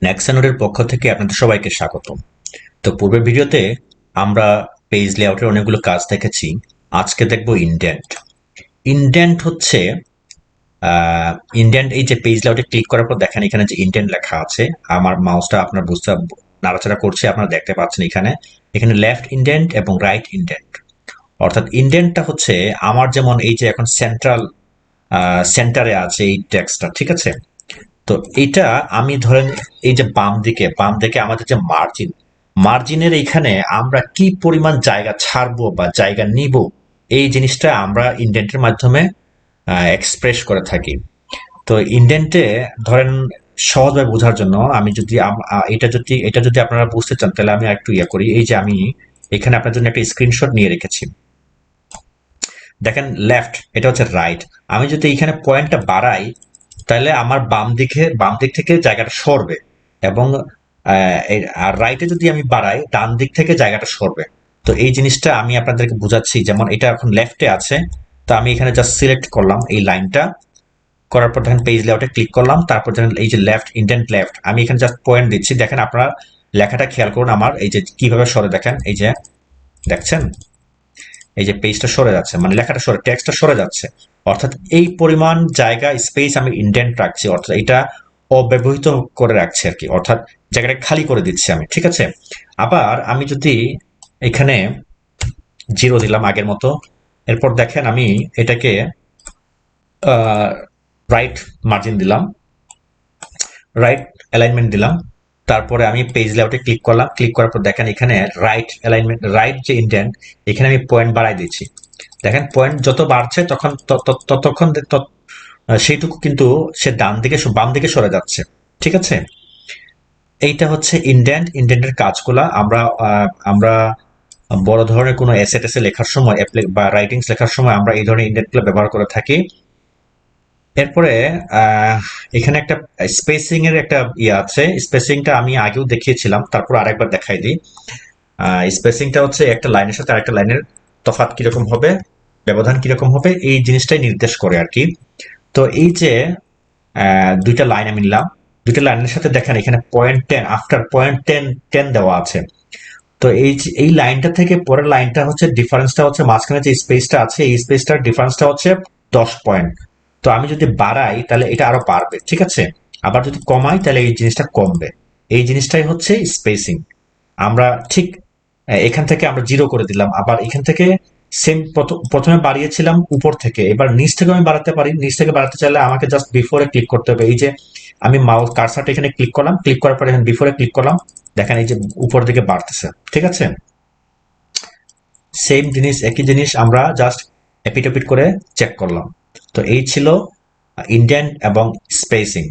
নেক্সানোডের পক্ষ থেকে আপনাদের সবাইকে স্বাগত। তো পূর্বের ভিডিওতে আমরা পেজ লেআউটের অনেকগুলো কাজ দেখেছি। আজকে দেখব ইনডেন্ট। ইনডেন্ট হচ্ছে ইনডেন্ট, এই যে পেজ লেআউটে ক্লিক করার পর দেখেন এখানে যে ইনডেন্ট লেখা আছে, আমার মাউসটা আপনার বুঝতে নাড়াচাড়া করছে, আপনারা দেখতে পাচ্ছেন এখানে এখানে লেফট ইনডেন্ট এবং রাইট ইনডেন্ট। অর্থাৎ ইনডেন্টটা হচ্ছে আমার, যেমন এই যে এখন সেন্টারে আছে এই টেক্সটটা, ঠিক আছে? তো এটা আমি ধরেন এই যে বাম দিকে আমাদের যে মার্জিনের এইখানে আমরা কি পরিমাণ জায়গা ছাড়বো বা জায়গা নিব, এই জিনিসটা আমরা ইনডেন্টের মাধ্যমে এক্সপ্রেস করে থাকি। তো ইনডেন্টে ধরেন সহজভাবে বোঝার জন্য আমি যদি এটা যদি আপনারা বুঝতে চান তাহলে আমি একটু করি। এই যে আমি এখানে আপনার জন্য একটা স্ক্রিনশট নিয়ে রেখেছি। দেখেন লেফট, এটা হচ্ছে রাইট। আমি যদি এখানে পয়েন্টটা বাড়াই তাহলে আমার বাম দিক থেকে জায়গাটা সরবে, এবং আর রাইটে যদি আমি বাড়াই ডান দিক থেকে জায়গাটা সরবে। তো এই জিনিসটা আমি আপনাদেরকে বোঝাচ্ছি। যেমন এটা এখন লেফটে আছে, তো আমি এখানে জাস্ট সিলেক্ট করলাম এই লাইনটা, করার পর দেখেন পেজ লেআউটে ক্লিক করলাম, তারপর দেখেন এই যে লেফট ইনডেন্ট লেফট, আমি এখানে জাস্ট পয়েন্ট দিচ্ছি। দেখেন আপনারা লেখাটা খেয়াল করুন, আমার এই যে কিভাবে সরে, দেখেন এই যে দেখছেন এই যে পেজটা সরে যাচ্ছে, মানে লেখাটা সরে, টেক্সটটা সরে যাচ্ছে। অর্থাৎ এই পরিমাণ জায়গা স্পেস আমি ইনডেন্ট রাখছি, অর্থাৎ এটা অব্যবহৃত করে রাখছি আর কি, অর্থাৎ জায়গাটা খালি করে দিচ্ছি আমি, ঠিক আছে? আবার আমি যদি এখানে 0 দিলাম আগের মতো, এরপর দেখেন আমি এটাকে রাইট মার্জিন দিলাম, রাইট অ্যালাইনমেন্ট দিলাম, তারপরে আমি পেজ লেআউটে ক্লিক করলাম, ক্লিক করার পর দেখেন এখানে রাইট অ্যালাইনমেন্ট, রাইট যে ইনডেন্ট, এখানে আমি পয়েন্ট বাড়াই দিচ্ছি। দেখেন পয়েন্ট যত বাড়ছে ততক্ষণ সেইটুকু কিন্তু সে বাম দিকে সরে যাচ্ছে, ঠিক আছে? এইটা হচ্ছে ইনডেন্টের কাজগুলা আমরা বড় ধরনের কোনো এসে টেসে লেখার সময় বা রাইটিংস লেখার সময় আমরা এই ধরনের ইনডেন্টগুলো ব্যবহার করে থাকি। এরপরে এখানে একটা স্পেসিং এর একটা আছে। স্পেসিংটা আমি আগেও দেখিয়েছিলাম, তারপর আরেকবার দেখাই দিই। স্পেসিংটা হচ্ছে একটা লাইনের সাথে আরেকটা লাইনের তফাৎ কিরকম হবে, ব্যবধান কিরকম হবে, এই জিনিসটাই নির্দেশ করে আর কি। তো এই যে দুইটা লাইন আমি নিলাম, দুইটা লাইনের সাথে দেখেন এখানে পয়েন্ট 10, আফটার পয়েন্ট 10 দেওয়া আছে। তো এই লাইনটা থেকে পরের লাইনটা হচ্ছে ডিফারেন্সটা হচ্ছে মাঝখানে যে স্পেসটা আছে, এই স্পেসটার ডিফারেন্সটা হচ্ছে 10 পয়েন্ট। তো আমি যদি বাড়াই তাহলে এটা আরো বাড়বে, ঠিক আছে? আবার যদি কমাই তাহলে এই জিনিসটা কমবে। এই জিনিসটাই হচ্ছে স্পেসিং। আমরা ঠিক এখান থেকে আমরা 0 করে দিলাম, আবার এখান থেকে সেম প্রথমে বাড়িয়েছিলাম উপর থেকে, এবার নিচ থেকে আমি বাড়াতে পারি। নিচ থেকে বাড়াতে চাইলে আমাকে জাস্ট বিফোরে ক্লিক করতে হবে। এই যে আমি মাউস কার্সারটা এখানে ক্লিক করলাম, ক্লিক করার পরে এখানে বিফোরে ক্লিক করলাম, দেখেন এই যে উপর দিকে বাড়তেছে, ঠিক আছে? সেম জিনিস, একই জিনিস আমরা জাস্ট এপিট ওপিট করে চেক করলাম। তো এই ছিল ইনডেন্ট এবং স্পেসিং।